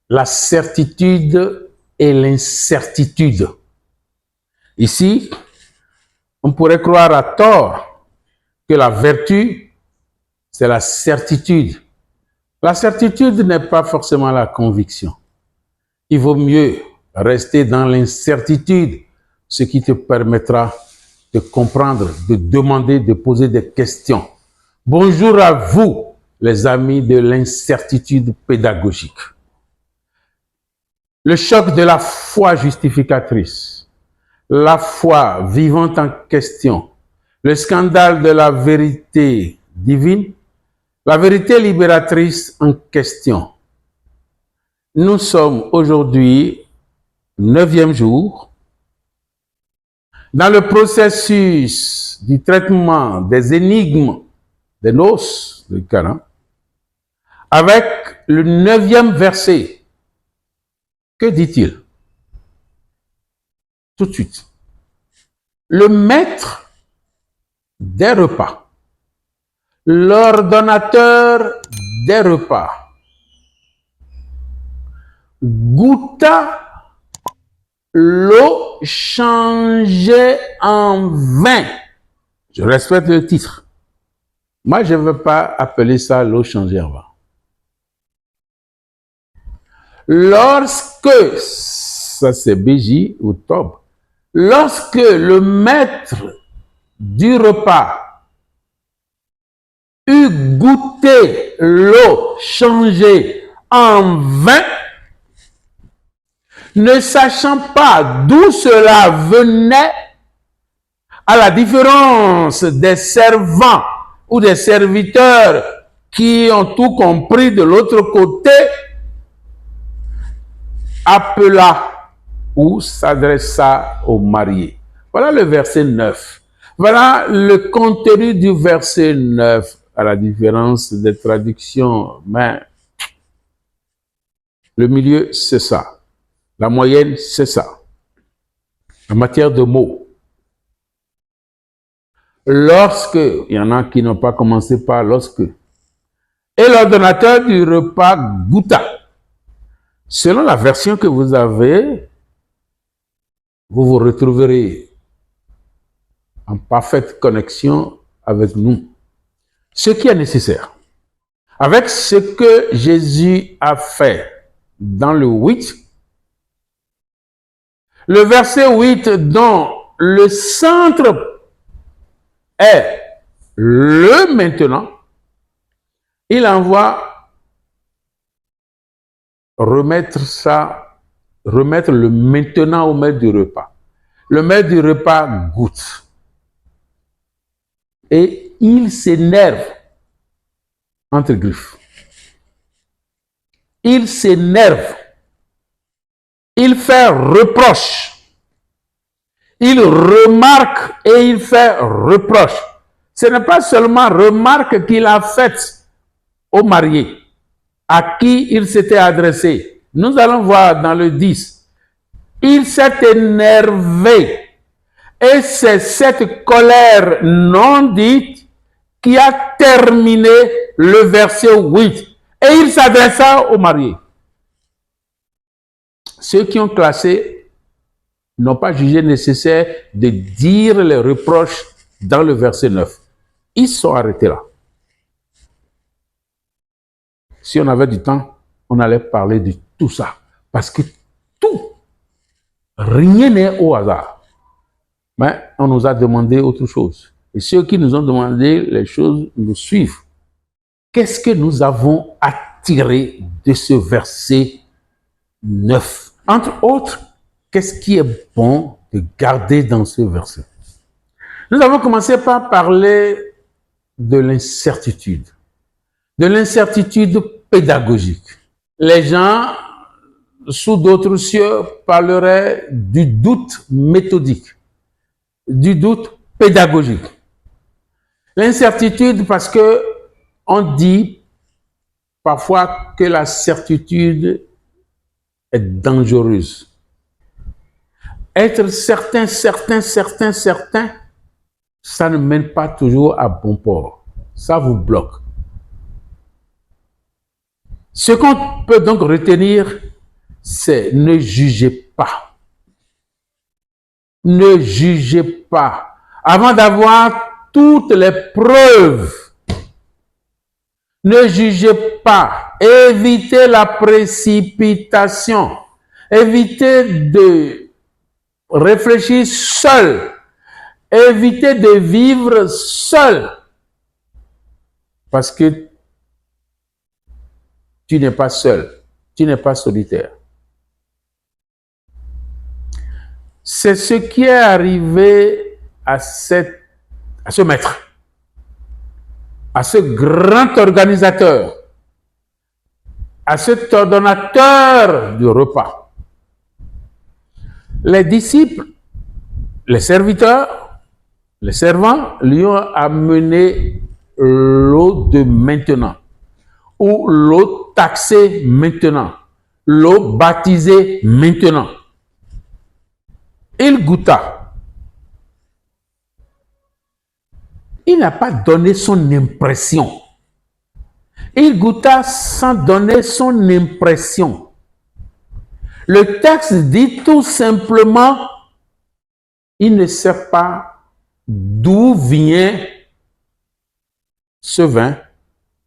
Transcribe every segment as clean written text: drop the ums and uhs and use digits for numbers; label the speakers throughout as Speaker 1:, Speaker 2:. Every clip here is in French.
Speaker 1: la certitude et l'incertitude. Ici, on pourrait croire à tort que la vertu, c'est la certitude. La certitude n'est pas forcément la conviction. Il vaut mieux rester dans l'incertitude, ce qui te permettra de comprendre, de demander, de poser des questions. Bonjour à vous, les amis de l'incertitude pédagogique. Le choc de la foi justificatrice, la foi vivante en question, le scandale de la vérité divine, la vérité libératrice en question. Nous sommes aujourd'hui, 9e jour, dans le processus du traitement des énigmes des noces de Cana, avec le 9e verset. Que dit-il? Tout de suite. Le maître des repas, l'ordonnateur des repas, goûta l'eau changée en vin. Je respecte le titre. Moi, je ne veux pas appeler ça l'eau changée en vin. Lorsque, ça c'est BJ ou Tob, lorsque le maître du repas eut goûté l'eau changée en vin, ne sachant pas d'où cela venait, à la différence des servants ou des serviteurs qui ont tout compris de l'autre côté, appela ou s'adressa au marié. Voilà le verset 9. Voilà le contenu du verset 9, à la différence des traductions, mais le milieu, c'est ça. La moyenne, c'est ça. En matière de mots. Lorsque, il y en a qui n'ont pas commencé par lorsque, et l'ordonnateur du repas goûta. Selon la version que vous avez, vous vous retrouverez en parfaite connexion avec nous. Ce qui est nécessaire. Avec ce que Jésus a fait dans le 8, le verset 8 dont le centre est le maintenant, il envoie remettre le maintenant au maître du repas. Le maître du repas goûte. Et il s'énerve, entre griffes. Il s'énerve. Il fait reproche. Il remarque et il fait reproche. Ce n'est pas seulement remarque qu'il a faite au marié, à qui il s'était adressé. Nous allons voir dans le 10. Il s'est énervé. Et c'est cette colère non dite qui a terminé le verset 8. Et il s'adressa au marié. Ceux qui ont classé n'ont pas jugé nécessaire de dire les reproches dans le verset 9. Ils sont arrêtés là. Si on avait du temps, on allait parler de tout ça. Parce que tout, rien n'est au hasard. Mais on nous a demandé autre chose. Et ceux qui nous ont demandé les choses nous suivent. Qu'est-ce que nous avons attiré de ce verset 9? Entre autres, qu'est-ce qui est bon de garder dans ce verset? Nous avons commencé par parler de l'incertitude. De l'incertitude pédagogique. Les gens, sous d'autres cieux, parleraient du doute méthodique. Du doute pédagogique. L'incertitude parce que on dit parfois que la certitude est dangereuse. Être certain, ça ne mène pas toujours à bon port. Ça vous bloque. Ce qu'on peut donc retenir c'est ne jugez pas. Ne jugez pas. Avant d'avoir toutes les preuves, ne jugez pas. Évitez la précipitation. Évitez de réfléchir seul. Évitez de vivre seul. Parce que tu n'es pas seul. Tu n'es pas solitaire. C'est ce qui est arrivé à ce maître, à ce grand organisateur, à cet ordonnateur du repas. Les disciples, les serviteurs, les servants lui ont amené l'eau de maintenant, ou l'eau taxée maintenant, l'eau baptisée maintenant. Il goûta. Il n'a pas donné son impression. Il goûta sans donner son impression. Le texte dit tout simplement, il ne sait pas d'où vient ce vin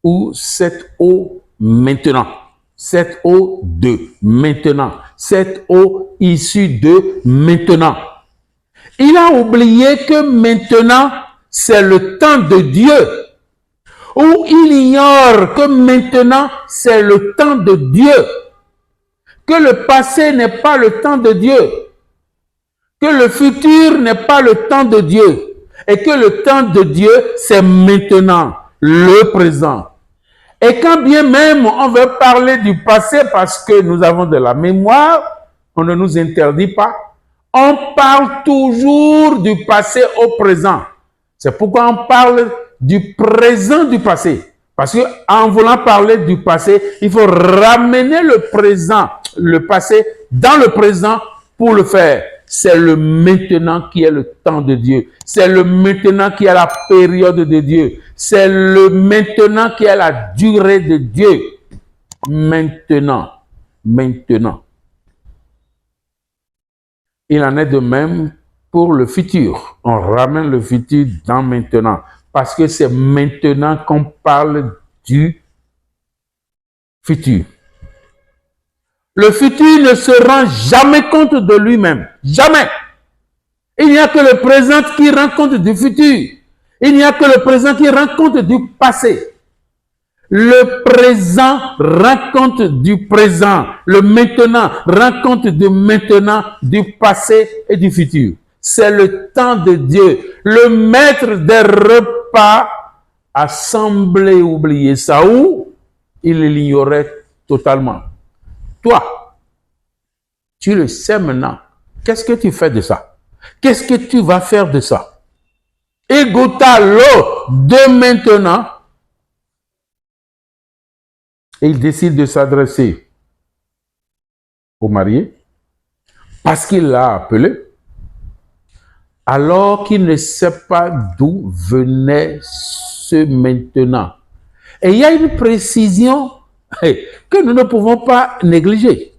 Speaker 1: ou cette eau maintenant. Cette eau de maintenant. Cette eau issue de maintenant. Il a oublié que maintenant, c'est le temps de Dieu. Ou il ignore que maintenant, c'est le temps de Dieu. Que le passé n'est pas le temps de Dieu. Que le futur n'est pas le temps de Dieu. Et que le temps de Dieu, c'est maintenant, le présent. Et quand bien même on veut parler du passé parce que nous avons de la mémoire, on ne nous interdit pas. On parle toujours du passé au présent. C'est pourquoi on parle du présent du passé. Parce qu'en voulant parler du passé, il faut ramener le présent, le passé, dans le présent pour le faire. C'est le maintenant qui est le temps de Dieu. C'est le maintenant qui est la période de Dieu. C'est le maintenant qui est la durée de Dieu. Maintenant. Maintenant. Il en est de même pour le futur. On ramène le futur dans maintenant. Parce que c'est maintenant qu'on parle du futur. Le futur ne se rend jamais compte de lui-même. Jamais. Il n'y a que le présent qui rend compte du futur. Il n'y a que le présent qui rend compte du passé. Le présent rend compte du présent. Le maintenant rend compte du maintenant, du passé et du futur. C'est le temps de Dieu. Le maître des repas a semblé oublier ça ou il l'ignorait totalement. Toi, tu le sais maintenant. Qu'est-ce que tu fais de ça? Qu'est-ce que tu vas faire de ça? Il goûta l'eau de maintenant et il décide de s'adresser au marié parce qu'il l'a appelé alors qu'il ne sait pas d'où venait ce maintenant. Et il y a une précision que nous ne pouvons pas négliger.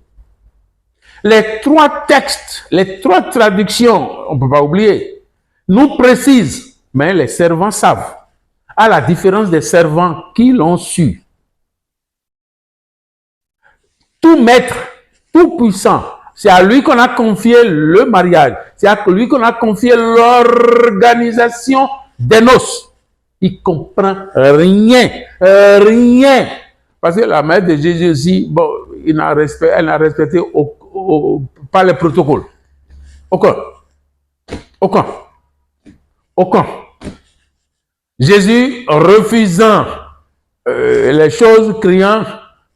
Speaker 1: Les trois textes, les trois traductions, on ne peut pas oublier, nous précisent, mais les servants savent, à la différence des servants qui l'ont su. Tout maître, tout puissant, c'est à lui qu'on a confié le mariage, c'est à lui qu'on a confié l'organisation des noces. Il comprend rien, rien. Parce que la mère de Jésus aussi, bon, elle n'a respecté pas les protocoles. Aucun. Jésus, refusant les choses, criant,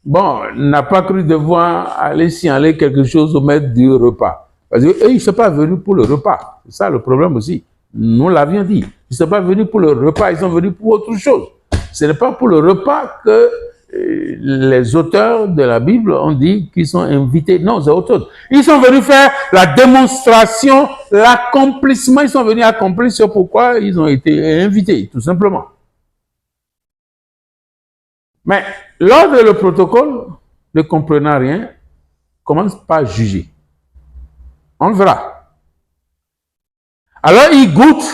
Speaker 1: bon, n'a pas cru devoir aller signaler quelque chose au maître du repas. Parce qu'ils ne sont pas venus pour le repas. C'est ça le problème aussi. Nous l'avions dit. Ils ne sont pas venus pour le repas, ils sont venus pour autre chose. Ce n'est pas pour le repas que les auteurs de la Bible ont dit qu'ils sont invités. Non, c'est autre chose. Ils sont venus faire la démonstration, l'accomplissement. Ils sont venus accomplir ce pourquoi ils ont été invités, tout simplement. Mais lors de le protocole, ne comprenant rien, commence par juger. On le verra. Alors il goûte,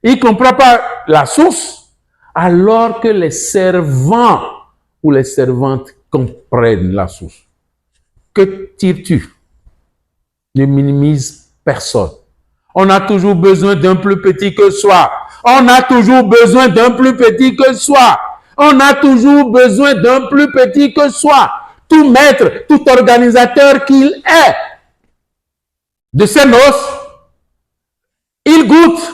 Speaker 1: il ne comprend pas la source, alors que les servants ou les servantes comprennent la source. Que tires-tu? Ne minimise personne. On a toujours besoin d'un plus petit que soi. On a toujours besoin d'un plus petit que soi. On a toujours besoin d'un plus petit que soi. Tout maître, tout organisateur qu'il est de ses noces, il goûte.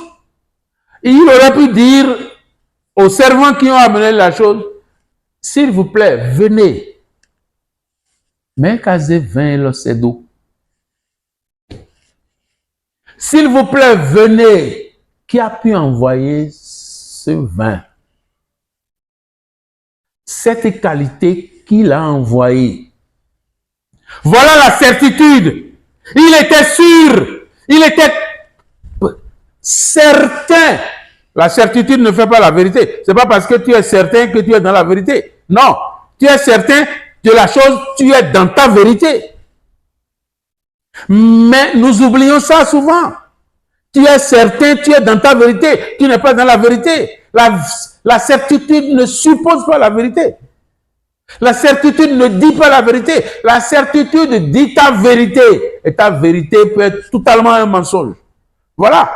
Speaker 1: Il aurait pu dire aux servants qui ont amené la chose, s'il vous plaît, venez. Mais casez vin le cédou. S'il vous plaît, venez. Qui a pu envoyer ce vin? Cette qualité qu'il a envoyée. Voilà la certitude. Il était sûr. Il était certain. La certitude ne fait pas la vérité. Ce n'est pas parce que tu es certain que tu es dans la vérité. Non. Tu es certain de la chose, tu es dans ta vérité. Mais nous oublions ça souvent. Tu es certain, tu es dans ta vérité, tu n'es pas dans la vérité. La certitude ne suppose pas la vérité. La certitude ne dit pas la vérité. La certitude dit ta vérité. Et ta vérité peut être totalement un mensonge. Voilà.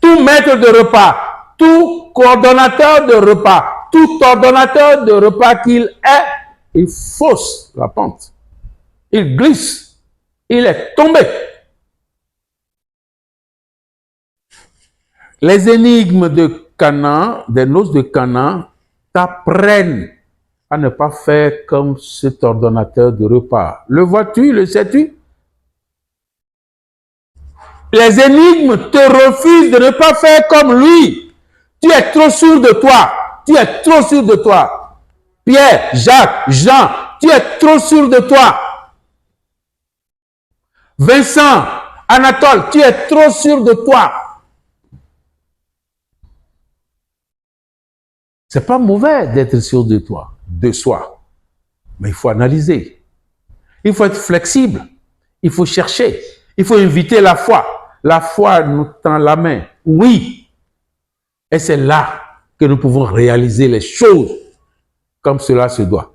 Speaker 1: Tout maître de repas, tout coordonnateur de repas, tout ordonnateur de repas qu'il est, il fausse la pente. Il glisse. Il est tombé. Les énigmes de Canaan, des noces de Canaan, t'apprennent à ne pas faire comme cet ordonnateur de repas. Le vois-tu, le sais-tu? Les énigmes te refusent de ne pas faire comme lui. Tu es trop sûr de toi. Tu es trop sûr de toi. Pierre, Jacques, Jean, tu es trop sûr de toi. Vincent, Anatole, tu es trop sûr de toi. C'est pas mauvais d'être sûr de toi, de soi. Mais il faut analyser. Il faut être flexible. Il faut chercher. Il faut inviter la foi. La foi nous tend la main. Oui. Et c'est là que nous pouvons réaliser les choses comme cela se doit.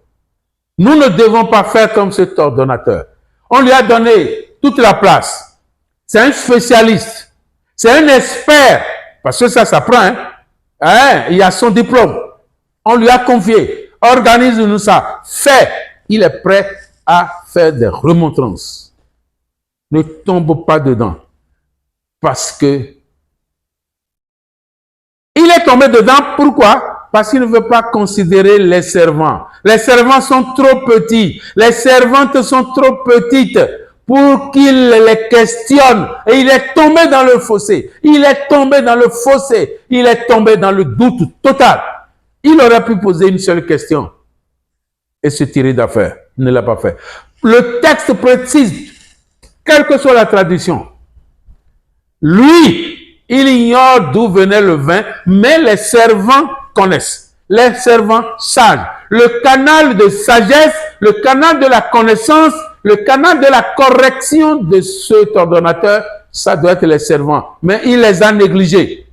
Speaker 1: Nous ne devons pas faire comme cet ordonnateur. On lui a donné toute la place. C'est un spécialiste. C'est un expert. Parce que ça s'apprend. Il a son diplôme. On lui a confié. Organise-nous ça. Fais. Il est prêt à faire des remontrances. Ne tombe pas dedans. Parce que il est tombé dedans. Pourquoi? Parce qu'il ne veut pas considérer les servants. Les servants sont trop petits. Les servantes sont trop petites pour qu'il les questionne. Et il est tombé dans le fossé. Il est tombé dans le fossé. Il est tombé dans le doute total. Il aurait pu poser une seule question et se tirer d'affaire. Il ne l'a pas fait. Le texte précise, quelle que soit la tradition, lui, il ignore d'où venait le vin, mais les servants connaissent. Les servants sages. Le canal de sagesse, le canal de la connaissance, le canal de la correction de cet ordonnateur, ça doit être les servants. Mais il les a négligés.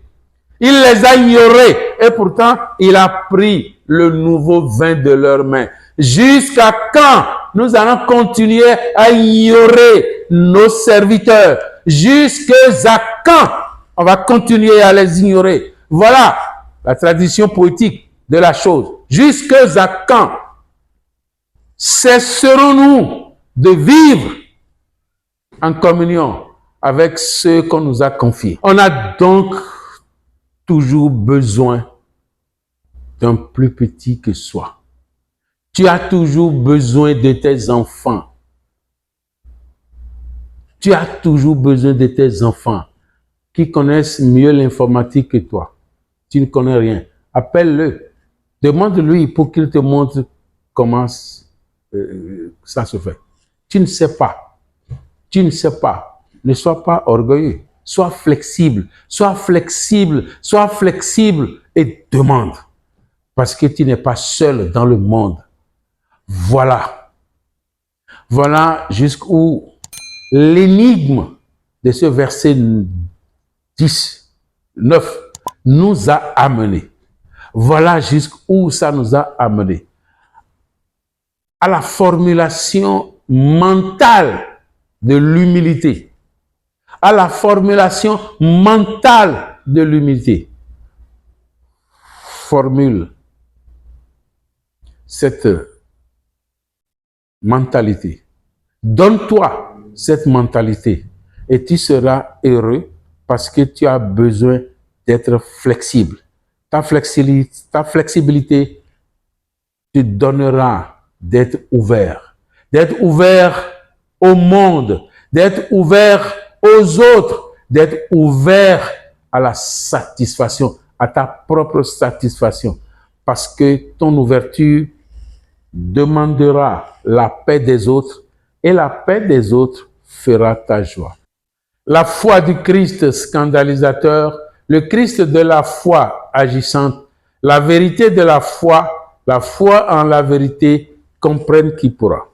Speaker 1: Il les a ignorés. Et pourtant, il a pris le nouveau vin de leurs mains. Jusqu'à quand nous allons continuer à ignorer nos serviteurs? Jusqu'à quand on va continuer à les ignorer? Voilà la tradition poétique de la chose. Jusqu'à quand cesserons-nous de vivre en communion avec ceux qu'on nous a confiés? On a donc toujours besoin d'un plus petit que soi. Tu as toujours besoin de tes enfants. Tu as toujours besoin de tes enfants qui connaissent mieux l'informatique que toi. Tu ne connais rien. Appelle-le. Demande-lui pour qu'il te montre comment ça se fait. Tu ne sais pas. Tu ne sais pas. Ne sois pas orgueilleux. Sois flexible. Sois flexible. Sois flexible et demande. Parce que tu n'es pas seul dans le monde. Voilà. Voilà jusqu'où l'énigme de ce verset 10, 9 nous a amené. Voilà jusqu'où ça nous a amené. À la formulation mentale de l'humilité. À la formulation mentale de l'humilité. Formule cette mentalité. Donne-toi cette mentalité et tu seras heureux parce que tu as besoin d'être flexible. Ta flexibilité te donnera d'être ouvert au monde, d'être ouvert aux autres, d'être ouvert à la satisfaction, à ta propre satisfaction, parce que ton ouverture demandera la paix des autres et la paix des autres fera ta joie. La foi du Christ scandalisateur, le Christ de la foi agissante, la vérité de la foi en la vérité, comprenne qui pourra.